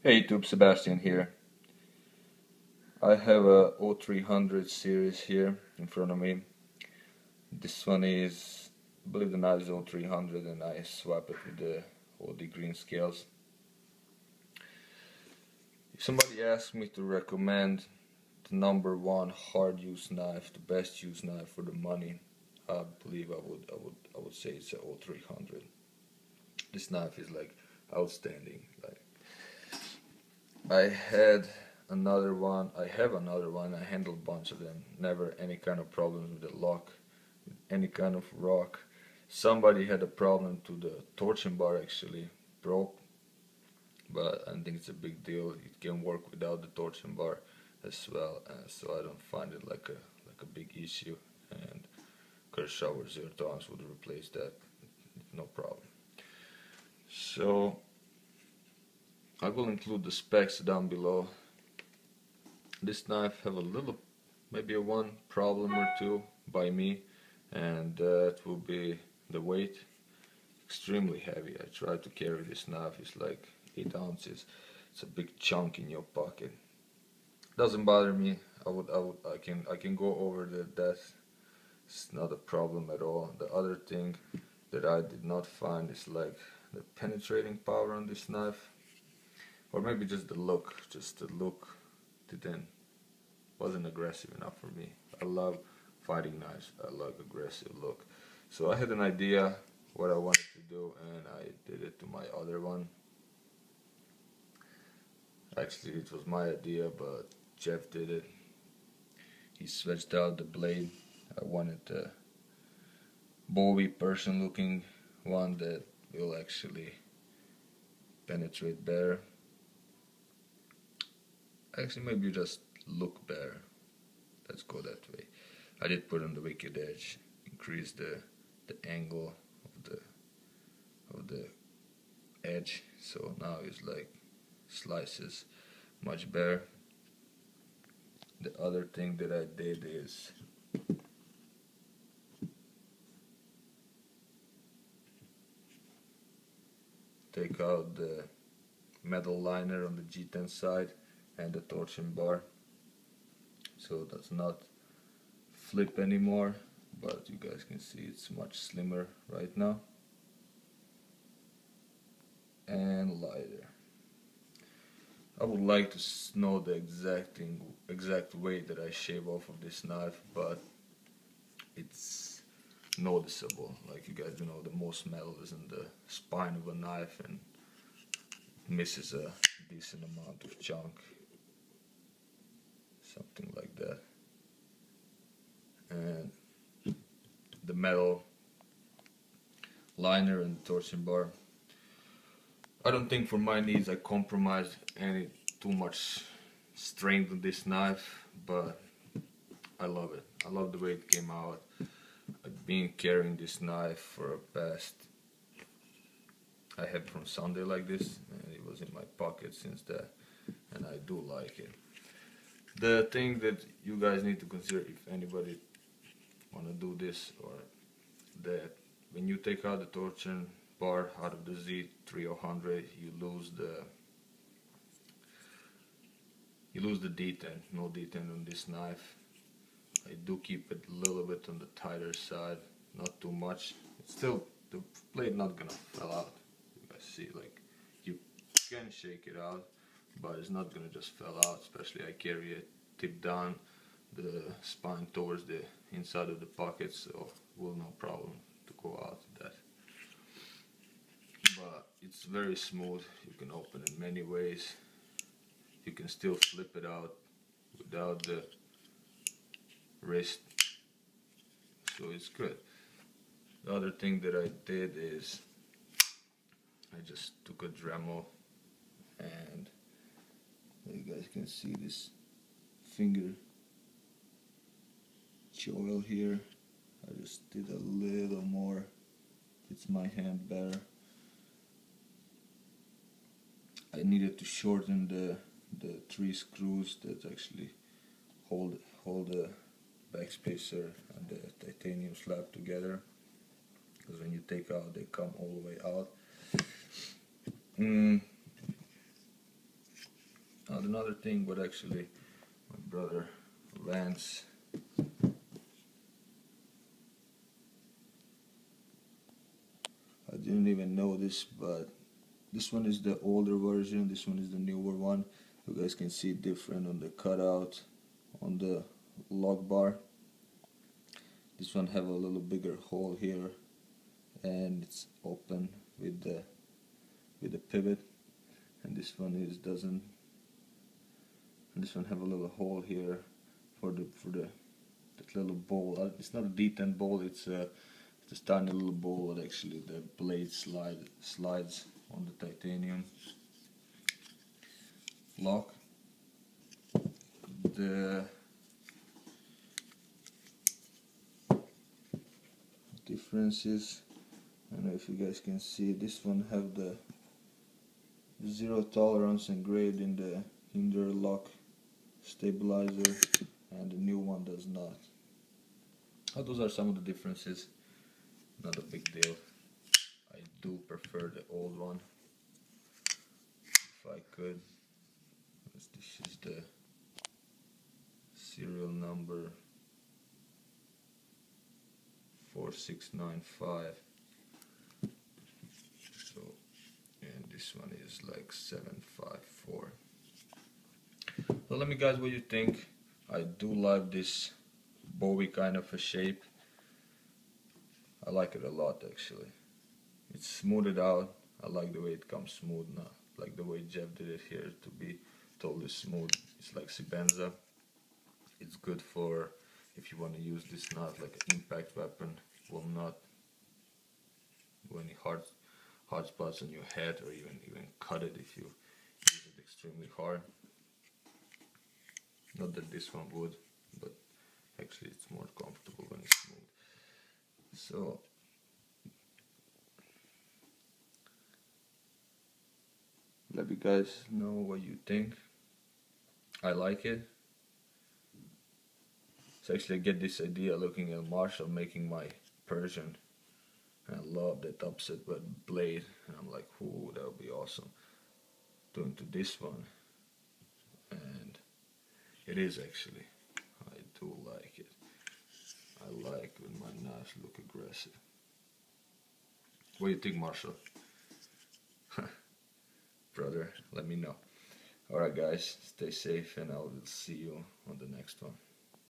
Hey YouTube, Sebastian here. I have a 0300 series here in front of me. This one is, I believe the knife is 0300 and I swap it with the OD green scales. If somebody asks me to recommend the number one hard use knife, the best use knife for the money, I believe I would say it's a 0300. This knife is like outstanding. I have another one, I handled a bunch of them, never any kind of problems with the lock, with any kind of rock. Somebody had a problem to the torsion bar, actually broke, but I don't think it's a big deal. It can work without the torsion bar as well, so I don't find it like a big issue, and Kershaw 0 tolerance would replace that, no problem. So I will include the specs down below. This knife have a little, maybe a one problem or two by me, and that will be the weight. Extremely heavy. I try to carry this knife, it's like 8 ounces. It's a big chunk in your pocket. Doesn't bother me. I can go over that. It's not a problem at all. The other thing that I did not find is like the penetrating power on this knife. Or maybe just the look wasn't aggressive enough for me. I love fighting knives, I love aggressive look. So I had an idea what I wanted to do, and I did it to my other one. Actually it was my idea, but Jeff did it. He switched out the blade. I wanted a Bowie Persian looking one that will actually penetrate better. Actually, maybe just look better. Let's go that way. I did put on the wicked edge, increase the angle of the edge, so now it's like slices much better. The other thing that I did is take out the metal liner on the G10 side and the torsion bar, so it does not flip anymore, but you guys can see it's much slimmer right now and lighter. I would like to know the exact weight that I shave off of this knife, but it's noticeable. Like, you guys know, the most metal is in the spine of a knife and misses a decent amount of chunk, something like that. And the metal liner and the torsion bar, I don't think for my needs I compromised any too much strength on this knife, but I love it. I love the way it came out. I've been carrying this knife for the past, I had it from Sunday like this, and it was in my pocket since that, and I do like it. The thing that you guys need to consider, if anybody wanna do this, or that when you take out the torsion bar out of the Z3000, you lose the detent. No detent on this knife. I do keep it a little bit on the tighter side, not too much. It's still, the blade not gonna fall out. You guys see, like, you can shake it out, but it's not gonna just fall out. Especially I carry it tip down the spine towards the inside of the pocket, so will no problem to go out with that. But it's very smooth. You can open it many ways. You can still flip it out without the wrist, so it's good. The other thing that I did is I just took a Dremel, and you guys can see this finger choil here. I just did a little more, fits my hand better. I needed to shorten the 3 screws that actually hold the backspacer and the titanium slab together, because when you take out they come all the way out. Not another thing, but actually my brother Lance I didn't even know this, but this one is the older version, this one is the newer one. You guys can see different on the cutout on the lock bar. This one have a little bigger hole here, and it's open with the pivot, and this one is doesn't. And this one have a little hole here for that little bowl. It's not a detent bowl. It's this tiny little bowl that actually the blade slides on the titanium lock. The difference is, I don't know if you guys can see, this one have the zero tolerance engraved in the hinder lock stabilizer, and the new one does not. Those are some of the differences. Not a big deal. I do prefer the old one if I could. This is the serial number 4695. So, and this one is like 754. So let me guys what you think. I do like this Bowie kind of a shape. I like it a lot actually. It's smoothed out. I like the way it comes smooth now. Like the way Jeff did it here to be totally smooth. It's like Sibenza. It's good for if you want to use this nut like an impact weapon. Will not do any hard spots on your head, or even cut it if you use it extremely hard. Not that this one would, but actually it's more comfortable when it's smooth. So let me guys know what you think. I like it. So actually I get this idea looking at Marshall making my Persian, and I love that upset blade, and I'm like, ooh, that would be awesome doing to this one. And it is actually. I do like it. I like when my knives look aggressive. What do you think, Marshall? Brother, let me know. Alright guys, stay safe, and I will see you on the next one.